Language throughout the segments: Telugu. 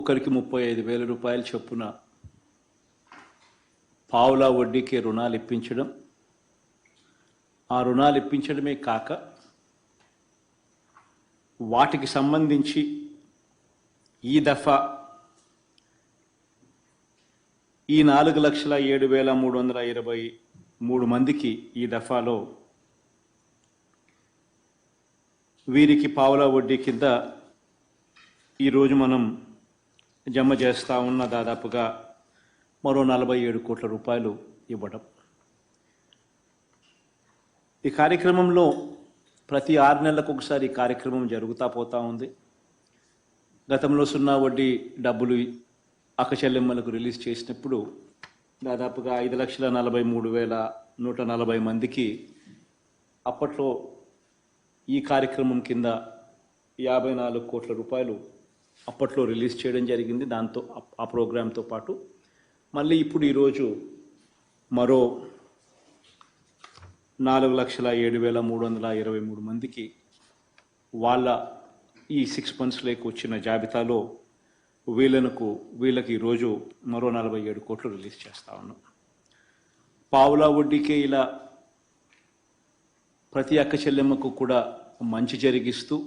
ఒక్కొక్కరికి 35,000 రూపాయలు చొప్పున పావులా వడ్డీకి రుణాలు ఇప్పించడం, ఆ రుణాలు ఇప్పించడమే కాక వాటికి సంబంధించి ఈ దఫా ఈ 4,07,323 మందికి ఈ దఫాలో వీరికి పావులా వడ్డీ కింద ఈరోజు మనం జమ చేస్తూ ఉన్న దాదాపుగా మరో 47 కోట్ల రూపాయలు ఇవ్వడం. ఈ కార్యక్రమంలో ప్రతి 6 నెలలకు ఒకసారి ఈ కార్యక్రమం జరుగుతూ పోతూ ఉంది. గతంలో సున్నా వడ్డీ డబ్బులు అక్కచెల్లెమ్మలకు రిలీజ్ చేసినప్పుడు దాదాపుగా 5,43,140 మందికి అప్పట్లో ఈ కార్యక్రమం కింద 54 కోట్ల రూపాయలు అప్పట్లో రిలీజ్ చేయడం జరిగింది. దాంతో ఆ ప్రోగ్రాంతో పాటు మళ్ళీ ఇప్పుడు ఈరోజు మరో 4,07,323 మందికి వాళ్ళ ఈ 6 monthsలోకి వచ్చిన జాబితాలో వీళ్ళకి ఈరోజు మరో 47 కోట్లు రిలీజ్ చేస్తూ ఉన్నాం. పావులా వడ్డీకే ఇలా ప్రతి అక్క చెల్లెమ్మకు కూడా మంచి జరిగిస్తూ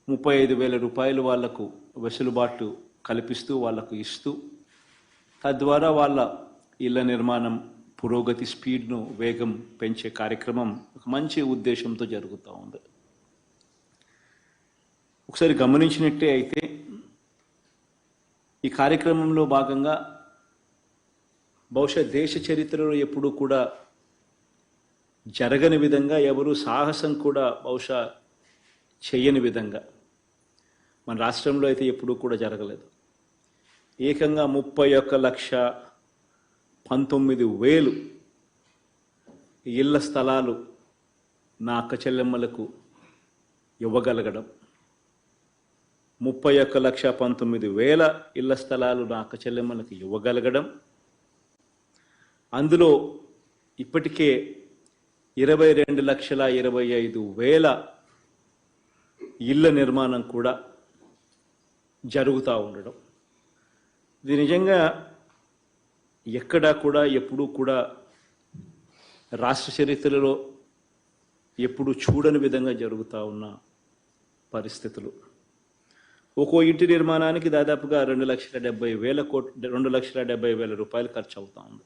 35,000 రూపాయలు వాళ్లకు వెసులుబాటు కల్పిస్తూ వాళ్లకు ఇస్తూ తద్వారా వాళ్ళ ఇళ్ల నిర్మాణం పురోగతి స్పీడ్ను వేగం పెంచే కార్యక్రమం ఒక మంచి ఉద్దేశంతో జరుగుతూ ఉంది. ఒకసారి గమనించినట్టే అయితే ఈ కార్యక్రమంలో భాగంగా బహుశా దేశ చరిత్రలో ఎప్పుడూ కూడా జరగని విధంగా, ఎవరు సాహసం కూడా బహుశా చేయని విధంగా మన రాష్ట్రంలో అయితే ఎప్పుడూ కూడా జరగలేదు. ఏకంగా 31,19,000 ఇళ్ల స్థలాలు నా అక్క చెల్లెమ్మలకు ఇవ్వగలగడం, 31,19,000 ఇళ్ల స్థలాలు నా అక్క చెల్లెమ్మలకు ఇవ్వగలగడం, అందులో ఇప్పటికే 22,25,000 ఇళ్ల నిర్మాణం కూడా జరుగుతూ ఉండడం. ఇది నిజంగా ఎక్కడా కూడా ఎప్పుడూ కూడా రాష్ట్ర చరిత్రలో ఎప్పుడు చూడని విధంగా జరుగుతూ ఉన్న పరిస్థితులు. ఒక్కో ఇంటి నిర్మాణానికి దాదాపుగా 2,70,000 రూపాయలు ఖర్చు అవుతూ ఉంది.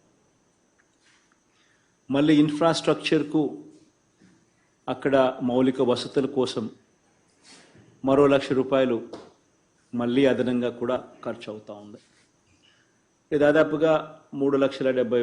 మళ్ళీ ఇన్ఫ్రాస్ట్రక్చర్కు అక్కడ మౌలిక వసతుల కోసం మరో 1,00,000 రూపాయలు మళ్ళీ అదనంగా కూడా ఖర్చు అవుతూ ఉంది. దాదాపుగా 3,70,000